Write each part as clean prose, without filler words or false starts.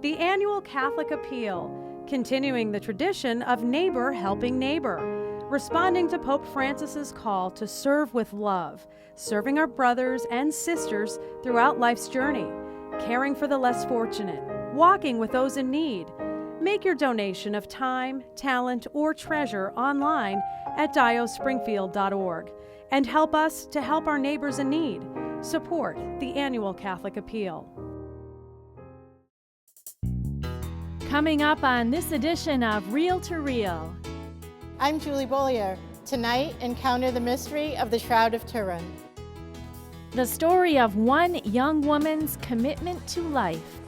The annual Catholic Appeal, continuing the tradition of neighbor helping neighbor, responding to Pope Francis's call to serve with love, serving our brothers and sisters throughout life's journey, caring for the less fortunate, walking with those in need. Make your donation of time, talent, or treasure online at diospringfield.org and help us to help our neighbors in need. Support the annual Catholic Appeal. Coming up on this edition of Reel to Reel. I'm Sharon Roulier. Tonight, encounter the mystery of the Shroud of Turin. The story of one young woman's commitment to life.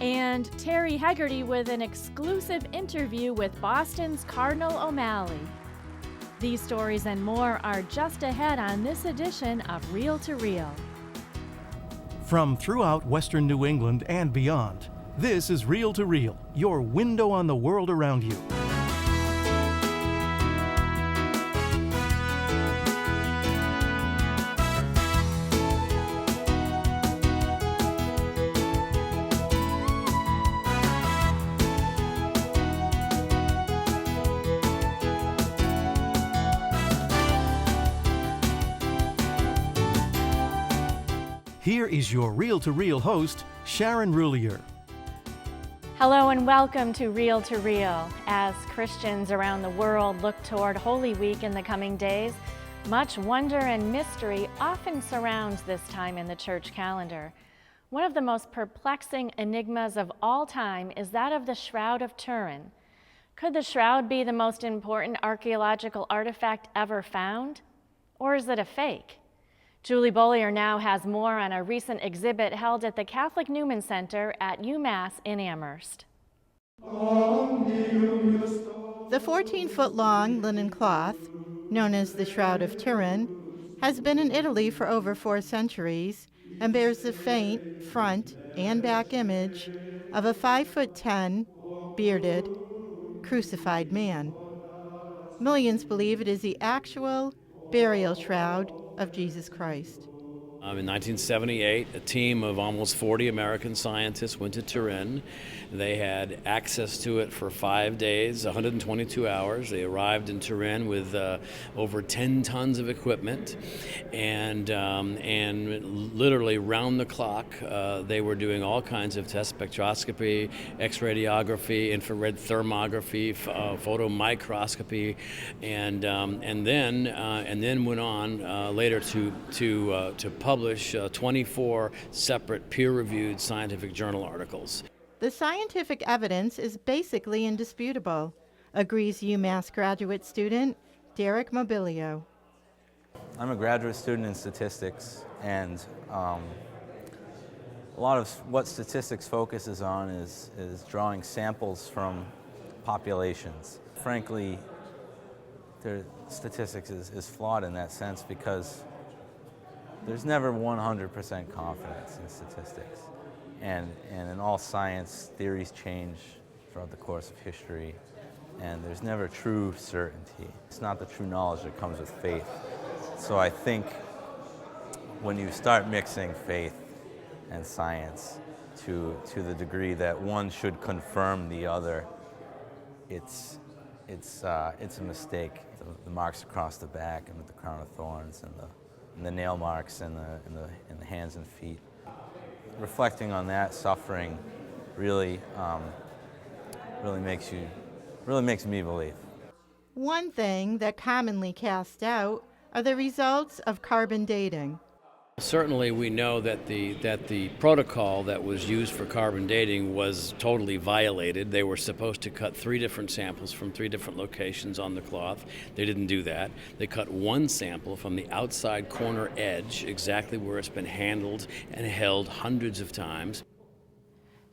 And Terry Hegarty with an exclusive interview with Boston's Cardinal O'Malley. These stories and more are just ahead on this edition of Reel to Reel. From throughout Western New England and beyond, this is Reel to Reel, your window on the world around you. Here is your Reel to Reel host, Sharon Roulier. Hello and welcome to Reel to Reel. As Christians around the world look toward Holy Week in the coming days, much wonder and mystery often surrounds this time in the church calendar. One of the most perplexing enigmas of all time is that of the Shroud of Turin. Could the shroud be the most important archaeological artifact ever found? Or is it a fake? Julie Beaulier now has more on a recent exhibit held at the Catholic Newman Center at UMass in Amherst. The 14-foot-long linen cloth, known as the Shroud of Turin, has been in Italy for over 4 centuries and bears the faint front and back image of a 5'10", bearded, crucified man. Millions believe it is the actual burial shroud of Jesus Christ. In 1978, a team of almost 40 American scientists went to Turin. They had access to it for 5 days, 122 hours. They arrived in Turin with over 10 tons of equipment, and literally round the clock, they were doing all kinds of tests: spectroscopy, X-radiography, infrared thermography, photomicroscopy, and then went on later to publish 24 separate peer-reviewed scientific journal articles. The scientific evidence is basically indisputable, agrees UMass graduate student Derek Mobilio. I'm a graduate student in statistics, and a lot of what statistics focuses on is drawing samples from populations. Frankly, statistics is flawed in that sense because there's never 100% confidence in statistics. And in all science, theories change throughout the course of history, and there's never true certainty. It's not the true knowledge that comes with faith. So I think when you start mixing faith and science to the degree that one should confirm the other, it's a mistake. The marks across the back and with the crown of thorns and the nail marks in the hands and feet. Reflecting on that suffering really makes me believe. One thing that commonly cast doubt are the results of carbon dating. Certainly we know that the protocol that was used for carbon dating was totally violated. They were supposed to cut 3 different samples from 3 different locations on the cloth. They didn't do that. They cut 1 sample from the outside corner edge, exactly where it's been handled and held hundreds of times.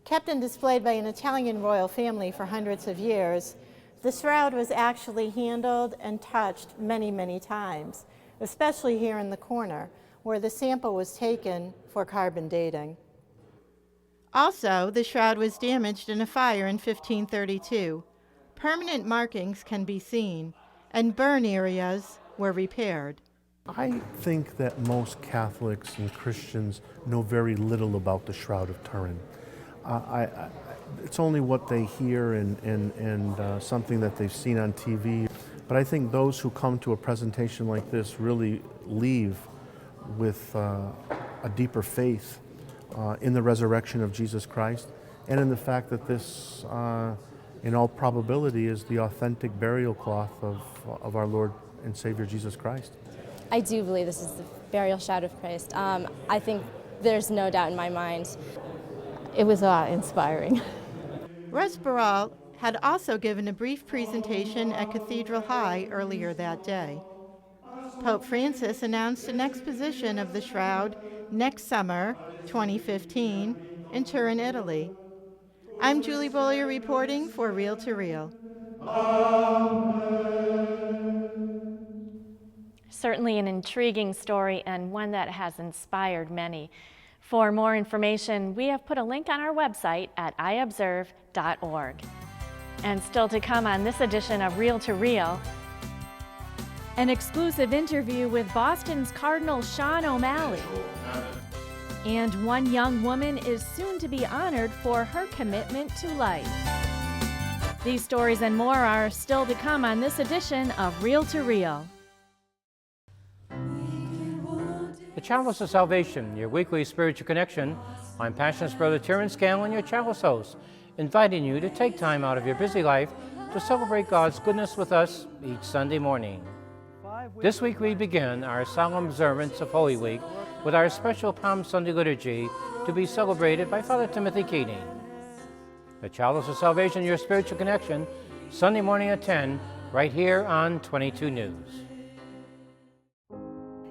Kept and displayed by an Italian royal family for hundreds of years, the shroud was actually handled and touched many, many times, especially here in the corner, where the sample was taken for carbon dating. Also, the shroud was damaged in a fire in 1532. Permanent markings can be seen, and burn areas were repaired. I think that most Catholics and Christians know very little about the Shroud of Turin. It's only what they hear and something that they've seen on TV. But I think those who come to a presentation like this really leave with a deeper faith in the resurrection of Jesus Christ and in the fact that this, in all probability, is the authentic burial cloth of our Lord and Savior Jesus Christ. I do believe this is the burial shroud of Christ. I think there's no doubt in my mind. It was awe-inspiring. Russ Barral had also given a brief presentation at Cathedral High earlier that day. Pope Francis announced an exposition of the shroud next summer, 2015, in Turin, Italy. I'm Julie Beaulieu reporting for Reel to Reel. Certainly an intriguing story and one that has inspired many. For more information, we have put a link on our website at iobserve.org. And still to come on this edition of Reel to Reel, an exclusive interview with Boston's Cardinal Sean O'Malley. And one young woman is soon to be honored for her commitment to life. These stories and more are still to come on this edition of Reel to Reel. The Chalice of Salvation, your weekly spiritual connection. I'm Passionist Brother Terrence Scanlon, your Chalice host, inviting you to take time out of your busy life to celebrate God's goodness with us each Sunday morning. This week we begin our solemn observance of Holy Week with our special Palm Sunday liturgy to be celebrated by Father Timothy Keating. The Chalice of Salvation, your spiritual connection, Sunday morning at 10, right here on 22 News.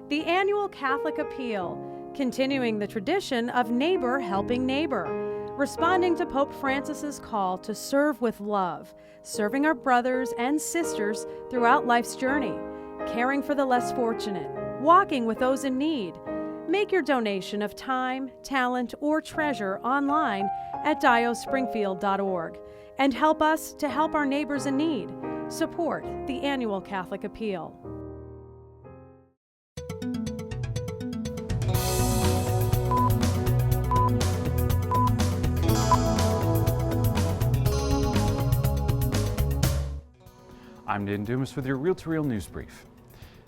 The annual Catholic Appeal, continuing the tradition of neighbor helping neighbor, responding to Pope Francis's call to serve with love, serving our brothers and sisters throughout life's journey, caring for the less fortunate, walking with those in need. Make your donation of time, talent, or treasure online at diospringfield.org and help us to help our neighbors in need. Support the annual Catholic Appeal. I'm Dan Dumas with your Reel to Reel news brief.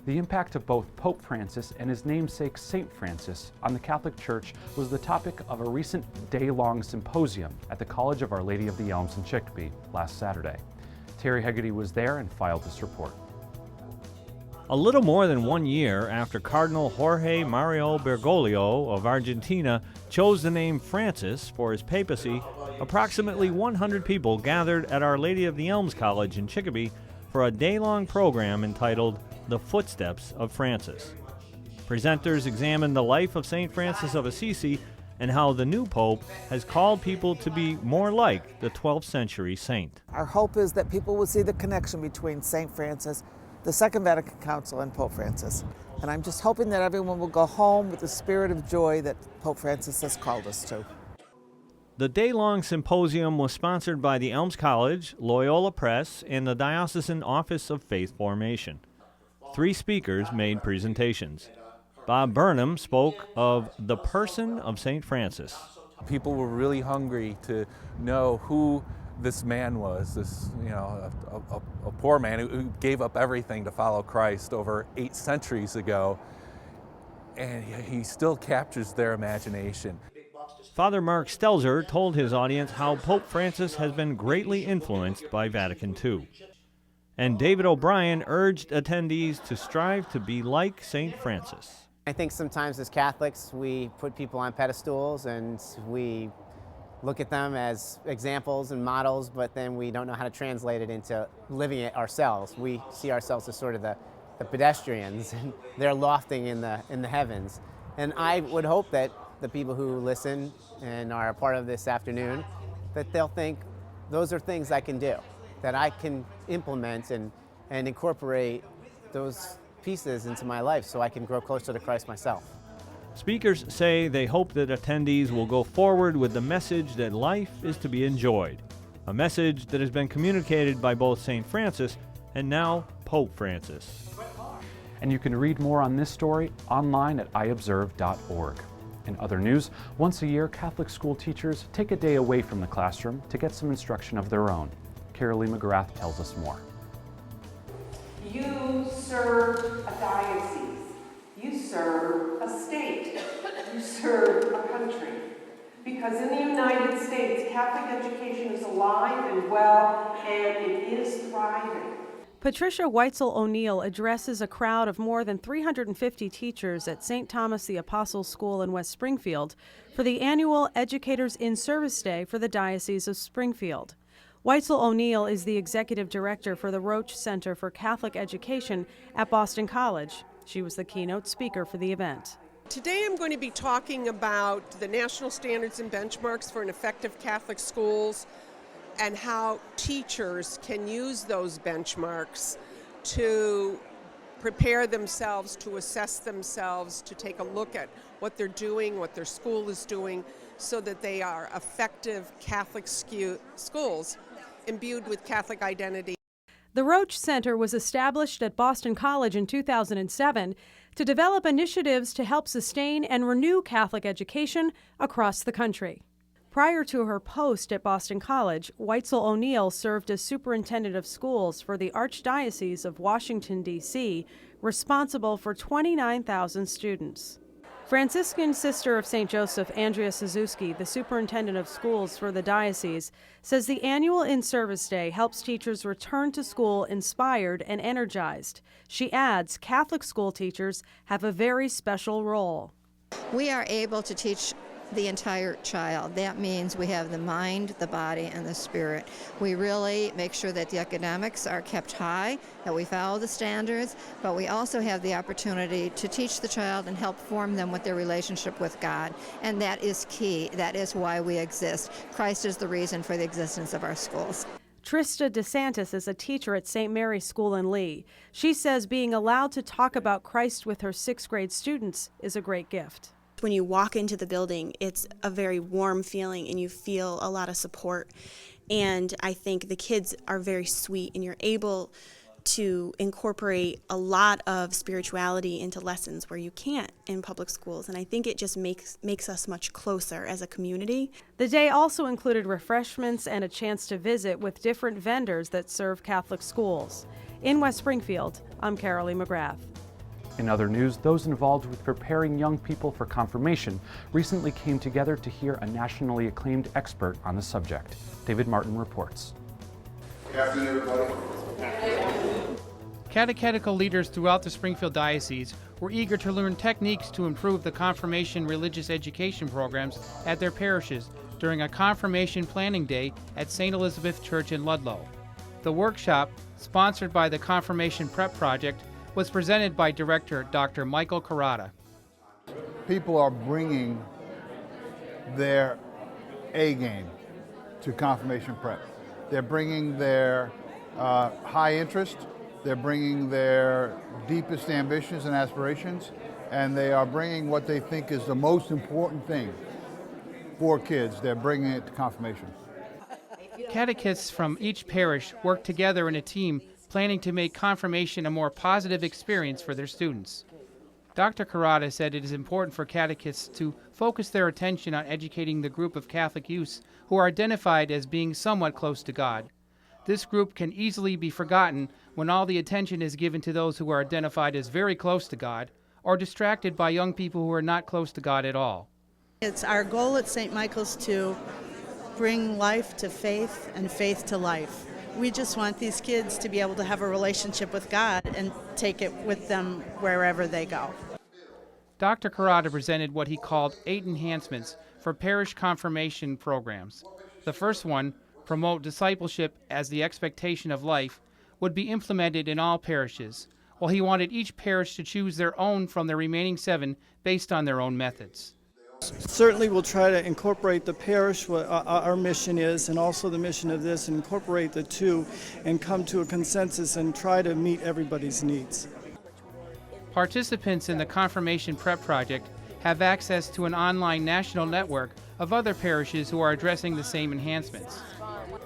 The impact of both Pope Francis and his namesake Saint Francis on the Catholic Church was the topic of a recent day-long symposium at the College of Our Lady of the Elms in Chicopee last Saturday. Terry Hegarty was there and filed this report. A little more than 1 year after Cardinal Jorge Mario Bergoglio of Argentina chose the name Francis for his papacy, approximately 100 people gathered at Our Lady of the Elms College in Chicopee for a day-long program entitled The Footsteps of Francis. Presenters examined the life of St. Francis of Assisi and how the new Pope has called people to be more like the 12th century saint. Our hope is that people will see the connection between St. Francis, the Second Vatican Council, and Pope Francis. And I'm just hoping that everyone will go home with the spirit of joy that Pope Francis has called us to. The day-long symposium was sponsored by the Elms College, Loyola Press, and the Diocesan Office of Faith Formation. 3 speakers made presentations. Bob Burnham spoke of the person of St. Francis. People were really hungry to know who this man was, this, a poor man who gave up everything to follow Christ over 8 centuries ago, and he still captures their imagination. Father Mark Stelzer told his audience how Pope Francis has been greatly influenced by Vatican II. And David O'Brien urged attendees to strive to be like St. Francis. I think sometimes as Catholics we put people on pedestals and we look at them as examples and models, but then we don't know how to translate it into living it ourselves. We see ourselves as sort of the pedestrians, and they're lofting in the heavens. And I would hope that the people who listen and are a part of this afternoon, that they'll think those are things I can do, that I can implement and incorporate those pieces into my life so I can grow closer to Christ myself. Speakers say they hope that attendees will go forward with the message that life is to be enjoyed, a message that has been communicated by both St. Francis and now Pope Francis. And you can read more on this story online at iobserve.org. In other news, once a year, Catholic school teachers take a day away from the classroom to get some instruction of their own. Carolee McGrath tells us more. You serve a diocese. You serve a state. You serve a country. Because in the United States, Catholic education is alive and well, and it is thriving. Patricia Weitzel O'Neill addresses a crowd of more than 350 teachers at St. Thomas the Apostle School in West Springfield for the annual Educators in Service Day for the Diocese of Springfield. Weitzel O'Neill is the executive director for the Roach Center for Catholic Education at Boston College. She was the keynote speaker for the event. Today I'm going to be talking about the national standards and benchmarks for an effective Catholic schools and how teachers can use those benchmarks to prepare themselves, to assess themselves, to take a look at what they're doing, what their school is doing, so that they are effective Catholic schools imbued with Catholic identity. The Roach Center was established at Boston College in 2007 to develop initiatives to help sustain and renew Catholic education across the country. Prior to her post at Boston College, Weitzel O'Neill served as superintendent of schools for the Archdiocese of Washington, D.C., responsible for 29,000 students. Franciscan Sister of St. Joseph, Andrea Suzuki, the superintendent of schools for the diocese, says the annual In-Service Day helps teachers return to school inspired and energized. She adds Catholic school teachers have a very special role. We are able to teach the entire child. That means we have the mind, the body, and the spirit. We really make sure that the academics are kept high, that we follow the standards, but we also have the opportunity to teach the child and help form them with their relationship with God. And that is key. That is why we exist. Christ is the reason for the existence of our schools. Trista DeSantis is a teacher at St. Mary's School in Lee. She says being allowed to talk about Christ with her 6th grade students is a great gift. When you walk into the building, it's a very warm feeling and you feel a lot of support. And I think the kids are very sweet and you're able to incorporate a lot of spirituality into lessons where you can't in public schools. And I think it just makes us much closer as a community. The day also included refreshments and a chance to visit with different vendors that serve Catholic schools. In West Springfield, I'm Carolee McGrath. In other news, those involved with preparing young people for confirmation recently came together to hear a nationally acclaimed expert on the subject. David Martin reports. Good afternoon, everybody. Catechetical leaders throughout the Springfield Diocese were eager to learn techniques to improve the confirmation religious education programs at their parishes during a confirmation planning day at St. Elizabeth Church in Ludlow. The workshop, sponsored by the Confirmation Prep Project, was presented by Director Dr. Michael Carrata. People are bringing their A game to confirmation prep. They're bringing their high interest, they're bringing their deepest ambitions and aspirations, and they are bringing what they think is the most important thing for kids. They're bringing it to confirmation. Catechists from each parish work together in a team planning to make confirmation a more positive experience for their students. Dr. Carrata said it is important for catechists to focus their attention on educating the group of Catholic youths who are identified as being somewhat close to God. This group can easily be forgotten when all the attention is given to those who are identified as very close to God, or distracted by young people who are not close to God at all. It's our goal at St. Michael's to bring life to faith and faith to life. We just want these kids to be able to have a relationship with God and take it with them wherever they go. Dr. Carrata presented what he called 8 enhancements for parish confirmation programs. The first one, promote discipleship as the expectation of life, would be implemented in all parishes, while he wanted each parish to choose their own from the remaining 7 based on their own methods. Certainly we'll try to incorporate the parish, what our mission is, and also the mission of this, and incorporate the two and come to a consensus and try to meet everybody's needs. Participants in the Confirmation Prep Project have access to an online national network of other parishes who are addressing the same enhancements.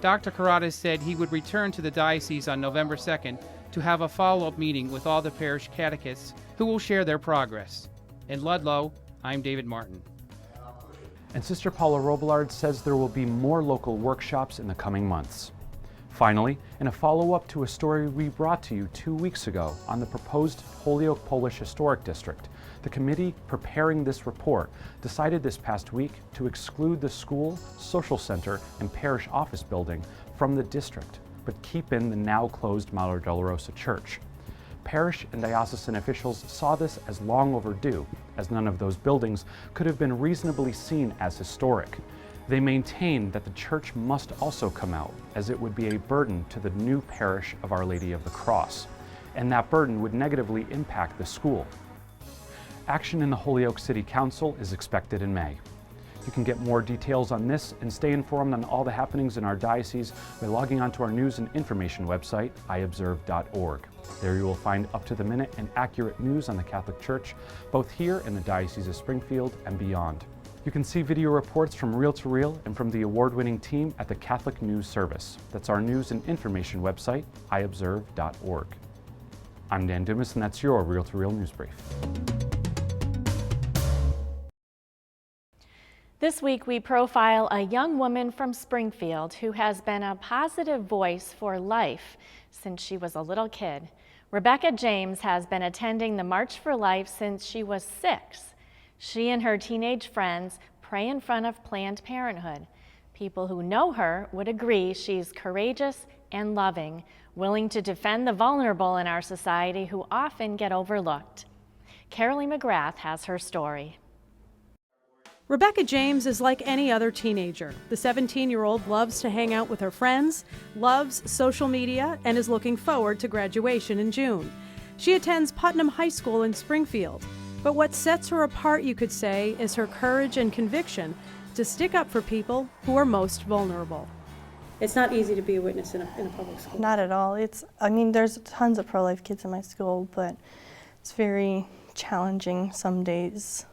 Dr. Carrata said he would return to the diocese on November 2nd to have a follow-up meeting with all the parish catechists who will share their progress. In Ludlow, I'm David Martin. And Sister Paula Robillard says there will be more local workshops in the coming months. Finally, in a follow-up to a story we brought to you 2 weeks ago on the proposed Holyoke Polish Historic District, the committee preparing this report decided this past week to exclude the school, social center, and parish office building from the district, but keep in the now closed Madre Dolorosa Church. Parish and diocesan officials saw this as long overdue, as none of those buildings could have been reasonably seen as historic. They maintain that the church must also come out, as it would be a burden to the new parish of Our Lady of the Cross, and that burden would negatively impact the school. Action in the Holyoke City Council is expected in May. You can get more details on this and stay informed on all the happenings in our diocese by logging onto our news and information website, iobserve.org. There you will find up-to-the-minute and accurate news on the Catholic Church, both here in the Diocese of Springfield and beyond. You can see video reports from Reel to Reel and from the award-winning team at the Catholic News Service. That's our news and information website, iobserve.org. I'm Dan Dumas, and that's your Reel to Reel News Brief. This week we profile a young woman from Springfield who has been a positive voice for life since she was a little kid. Rebecca James has been attending the March for Life since she was 6. She and her teenage friends pray in front of Planned Parenthood. People who know her would agree she's courageous and loving, willing to defend the vulnerable in our society who often get overlooked. Carolee McGrath has her story. Rebecca James is like any other teenager. The 17-year-old loves to hang out with her friends, loves social media, and is looking forward to graduation in June. She attends Putnam High School in Springfield. But what sets her apart, you could say, is her courage and conviction to stick up for people who are most vulnerable. It's not easy to be a witness in a public school. Not at all. There's tons of pro-life kids in my school, but it's very challenging some days.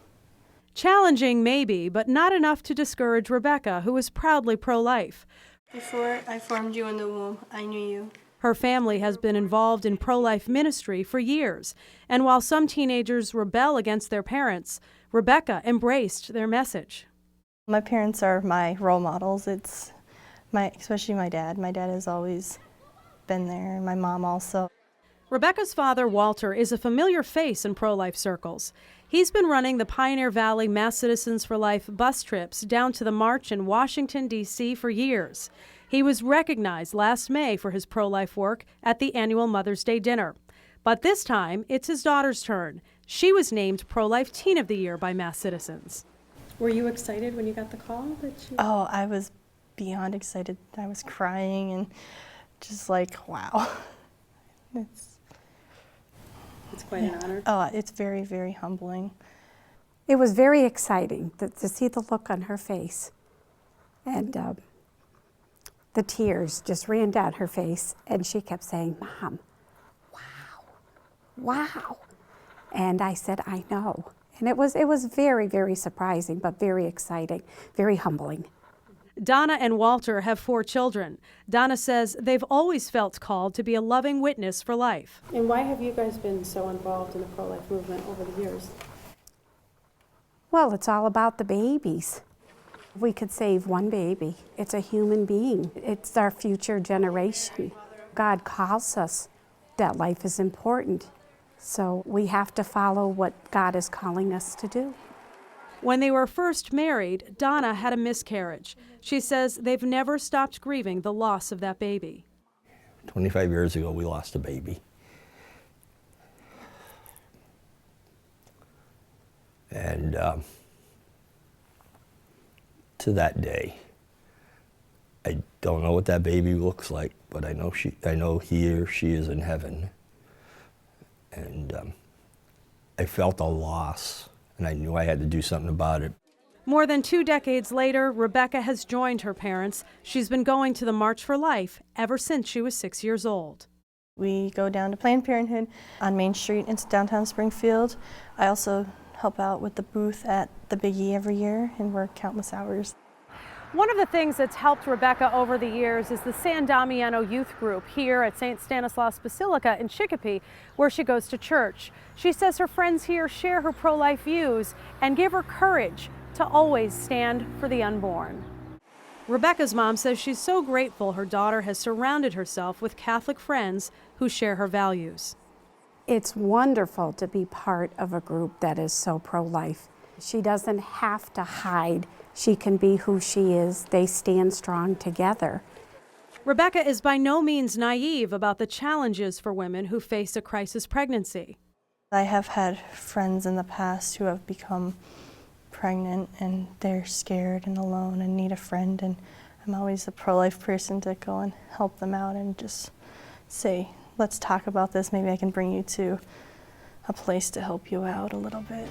Challenging, maybe, but not enough to discourage Rebecca, who is proudly pro-life. Before I formed you in the womb, I knew you. Her family has been involved in pro-life ministry for years, and while some teenagers rebel against their parents, Rebecca embraced their message. My parents are my role models. Especially my dad. My dad has always been there, and my mom also. Rebecca's father, Walter, is a familiar face in pro-life circles. He's been running the Pioneer Valley Mass Citizens for Life bus trips down to the march in Washington, D.C. for years. He was recognized last May for his pro-life work at the annual Mother's Day dinner. But this time, it's his daughter's turn. She was named Pro-Life Teen of the Year by Mass Citizens. Were you excited when you got the call? Oh, I was beyond excited. I was crying and just like, wow. It's quite an honor. Oh, it's very, very humbling. It was very exciting to see the look on her face. And the tears just ran down her face, and she kept saying, "Mom, wow, wow." And I said, "I know." And it was very, very surprising, but very exciting, very humbling. Donna and Walter have 4 children. Donna says they've always felt called to be a loving witness for life. And why have you guys been so involved in the pro-life movement over the years? Well, it's all about the babies. If we could save one baby, it's a human being. It's our future generation. God calls us that life is important. So we have to follow what God is calling us to do. When they were first married, Donna had a miscarriage. She says they've never stopped grieving the loss of that baby. 25 years ago, we lost a baby. And to that day, I don't know what that baby looks like, but I know he or she is in heaven. And I felt a loss, and I knew I had to do something about it. More than 2 decades later, Rebecca has joined her parents. She's been going to the March for Life ever since she was 6 years old. We go down to Planned Parenthood on Main Street in downtown Springfield. I also help out with the booth at the Big E every year and work countless hours. One of the things that's helped Rebecca over the years is the San Damiano Youth Group here at St. Stanislaus Basilica in Chicopee, where she goes to church. She says her friends here share her pro-life views and give her courage to always stand for the unborn. Rebecca's mom says she's so grateful her daughter has surrounded herself with Catholic friends who share her values. It's wonderful to be part of a group that is so pro-life. She doesn't have to hide. She can be who she is. They stand strong together. Rebecca is by no means naive about the challenges for women who face a crisis pregnancy. I have had friends in the past who have become pregnant and they're scared and alone and need a friend, and I'm always the pro-life person to go and help them out and just say, let's talk about this. Maybe I can bring you to a place to help you out a little bit.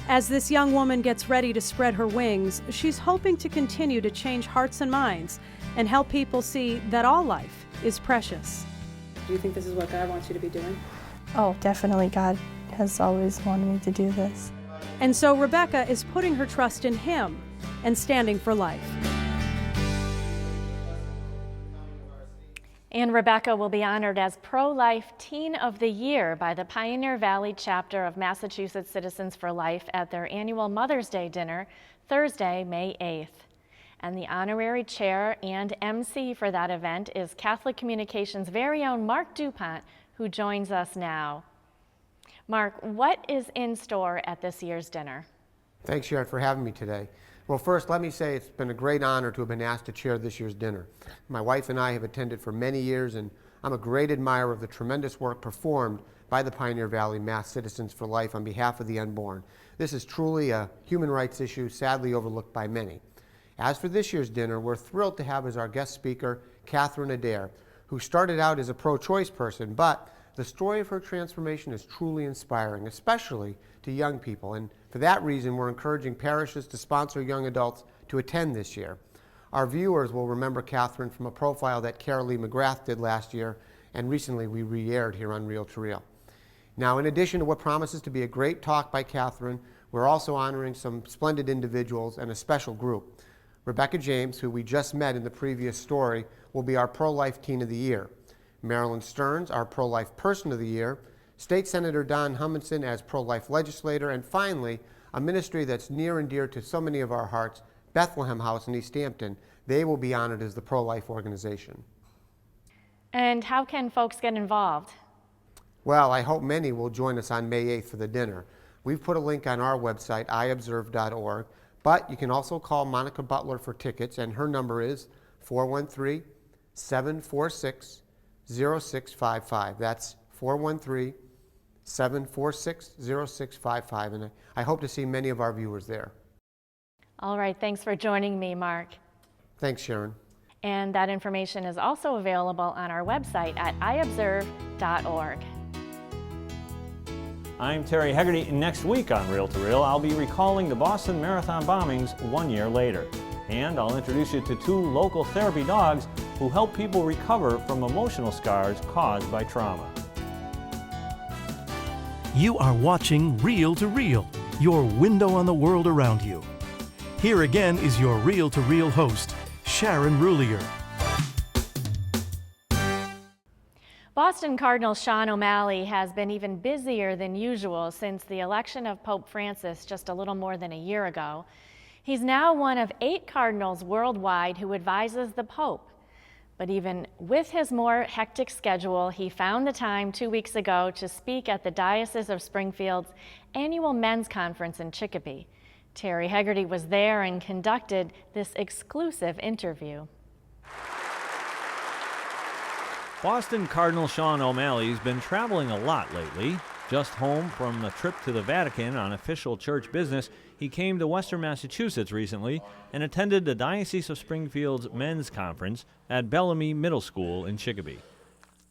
As this young woman gets ready to spread her wings, she's hoping to continue to change hearts and minds and help people see that all life is precious. Do you think this is what God wants you to be doing? Oh, definitely. God has always wanted me to do this. And so Rebecca is putting her trust in Him and standing for life. And Rebecca will be honored as Pro-Life Teen of the Year by the Pioneer Valley chapter of Massachusetts Citizens for Life at their annual Mother's Day dinner, Thursday, May 8th. And the honorary chair and MC for that event is Catholic Communications' very own Mark DuPont, who joins us now. Mark, what is in store at this year's dinner? Thanks, Sharon, for having me today. Well, first, let me say it's been a great honor to have been asked to chair this year's dinner. My wife and I have attended for many years, and I'm a great admirer of the tremendous work performed by the Pioneer Valley Mass Citizens for Life on behalf of the unborn. This is truly a human rights issue sadly overlooked by many. As for this year's dinner, we're thrilled to have as our guest speaker Catherine Adair, who started out as a pro-choice person, but the story of her transformation is truly inspiring, especially to young people, and for that reason, we're encouraging parishes to sponsor young adults to attend this year. Our viewers will remember Catherine from a profile that Carolee McGrath did last year, and recently we re-aired here on Reel to Reel. Now, in addition to what promises to be a great talk by Catherine, we're also honoring some splendid individuals and a special group. Rebecca James, who we just met in the previous story, will be our Pro-Life Teen of the Year. Marilyn Stearns, our Pro-Life Person of the Year. State Senator Don Humminson as pro-life legislator, and finally, a ministry that's near and dear to so many of our hearts, Bethlehem House in East Hampton. They will be honored as the pro-life organization. And how can folks get involved? Well, I hope many will join us on May 8th for the dinner. We've put a link on our website, iobserve.org, but you can also call Monica Butler for tickets, and her number is 413-746-0655. That's 413-746-0655, and I hope to see many of our viewers there. All right, thanks for joining me, Mark. Thanks, Sharon. And that information is also available on our website at iobserve.org. I'm Terry Hegarty, and next week on Reel to Reel, I'll be recalling the Boston Marathon bombings 1 year later. And I'll introduce you to 2 local therapy dogs who help people recover from emotional scars caused by trauma. You are watching Reel to Reel, your window on the world around you. Here again is your Reel to Reel host, Sharon Roulier. Boston Cardinal Sean O'Malley has been even busier than usual since the election of Pope Francis just a little more than a year ago. He's now one of 8 cardinals worldwide who advises the Pope. But even with his more hectic schedule, he found the time 2 weeks ago to speak at the Diocese of Springfield's annual men's conference in Chicopee. Terry Hegarty was there and conducted this exclusive interview. Boston Cardinal Sean O'Malley's been traveling a lot lately. Just home from a trip to the Vatican on official church business, he came to Western Massachusetts recently and attended the Diocese of Springfield's men's conference at Bellamy Middle School in Chicopee.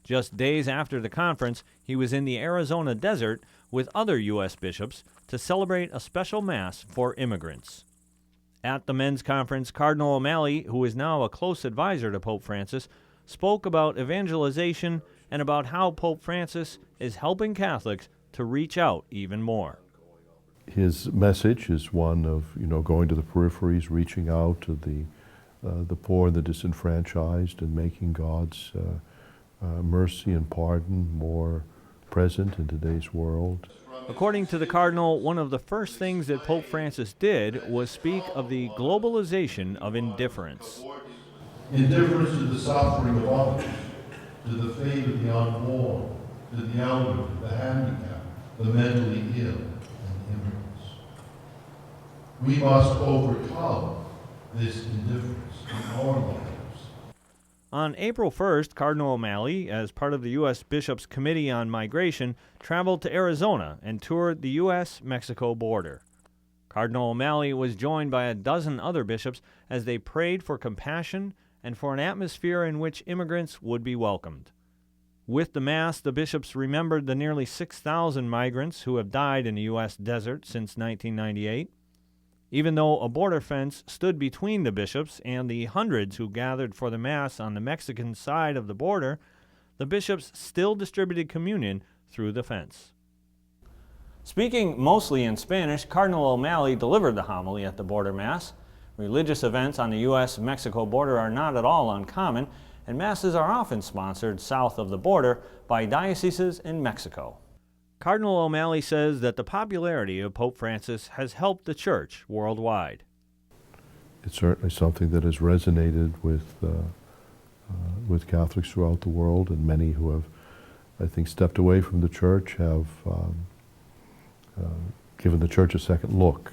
Just days after the conference, he was in the Arizona desert with other U.S. bishops to celebrate a special Mass for immigrants. At the men's conference, Cardinal O'Malley, who is now a close advisor to Pope Francis, spoke about evangelization and about how Pope Francis is helping Catholics to reach out even more. His message is one of, going to the peripheries, reaching out to the poor and the disenfranchised, and making God's mercy and pardon more present in today's world. According to the Cardinal, one of the first things that Pope Francis did was speak of the globalization of indifference. Indifference to the suffering of others, to the fate of the unborn, to the elderly, the handicapped, the mentally ill, and immigrants. We must overcome this indifference in our lives. On April 1st, Cardinal O'Malley, as part of the U.S. Bishops' Committee on Migration, traveled to Arizona and toured the U.S.-Mexico border. Cardinal O'Malley was joined by a dozen other bishops as they prayed for compassion and for an atmosphere in which immigrants would be welcomed. With the Mass, the bishops remembered the nearly 6,000 migrants who have died in the U.S. desert since 1998. Even though a border fence stood between the bishops and the hundreds who gathered for the Mass on the Mexican side of the border, the bishops still distributed communion through the fence. Speaking mostly in Spanish, Cardinal O'Malley delivered the homily at the border Mass. Religious events on the U.S.-Mexico border are not at all uncommon, and Masses are often sponsored south of the border by dioceses in Mexico. Cardinal O'Malley says that the popularity of Pope Francis has helped the Church worldwide. It's certainly something that has resonated with Catholics throughout the world, and many who have, I think, stepped away from the Church have given the Church a second look.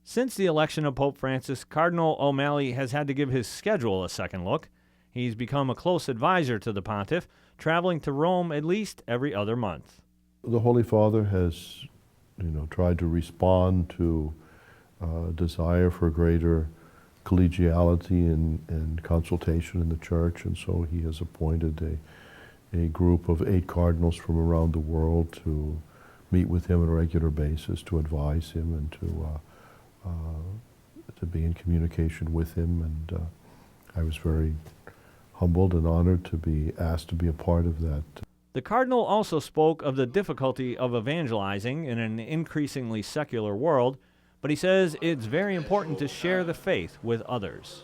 Since the election of Pope Francis, Cardinal O'Malley has had to give his schedule a second look. He's become a close advisor to the pontiff, traveling to Rome at least every other month. The Holy Father has, tried to respond to desire for greater collegiality and consultation in the Church, and so he has appointed a group of 8 cardinals from around the world to meet with him on a regular basis, to advise him and to be in communication with him. And I was very humbled and honored to be asked to be a part of that. The Cardinal also spoke of the difficulty of evangelizing in an increasingly secular world, but he says it's very important to share the faith with others.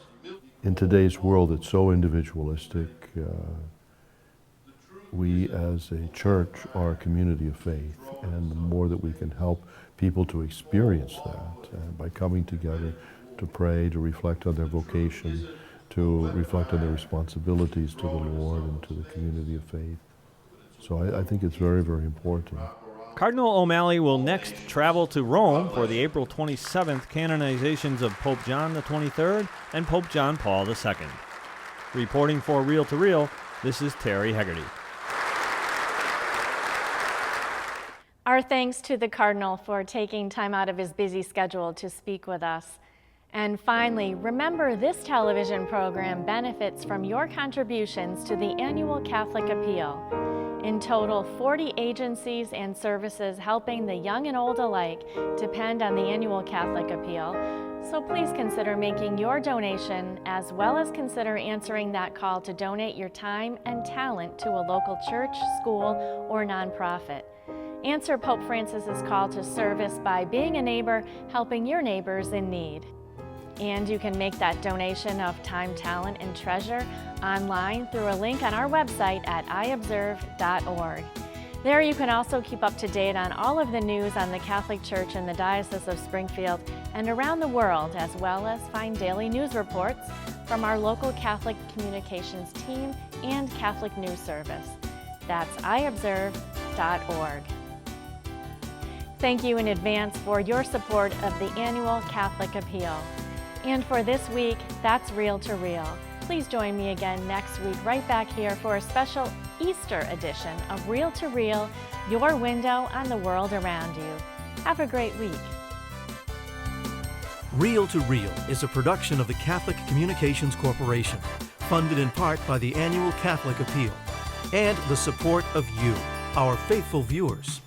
In today's world, it's so individualistic. We as a church are a community of faith, and the more that we can help people to experience that by coming together to pray, to reflect on their vocation, to reflect on their responsibilities to the Lord and to the community of faith. So I think it's very, very important. Cardinal O'Malley will next travel to Rome for the April 27th canonizations of Pope John XXIII and Pope John Paul II. Reporting for Reel to Reel, this is Terry Hegarty. Our thanks to the Cardinal for taking time out of his busy schedule to speak with us. And finally, remember this television program benefits from your contributions to the annual Catholic Appeal. In total, 40 agencies and services helping the young and old alike depend on the annual Catholic Appeal. So please consider making your donation, as well as consider answering that call to donate your time and talent to a local church, school, or nonprofit. Answer Pope Francis's call to service by being a neighbor, helping your neighbors in need. And you can make that donation of time, talent, and treasure online through a link on our website at iobserve.org. There you can also keep up to date on all of the news on the Catholic Church in the Diocese of Springfield and around the world, as well as find daily news reports from our local Catholic communications team and Catholic News Service. That's iobserve.org. Thank you in advance for your support of the annual Catholic Appeal. And for this week, that's Reel to Reel. Please join me again next week right back here for a special Easter edition of Reel to Reel, your window on the world around you. Have a great week. Reel to Reel is a production of the Catholic Communications Corporation, funded in part by the annual Catholic Appeal, and the support of you, our faithful viewers.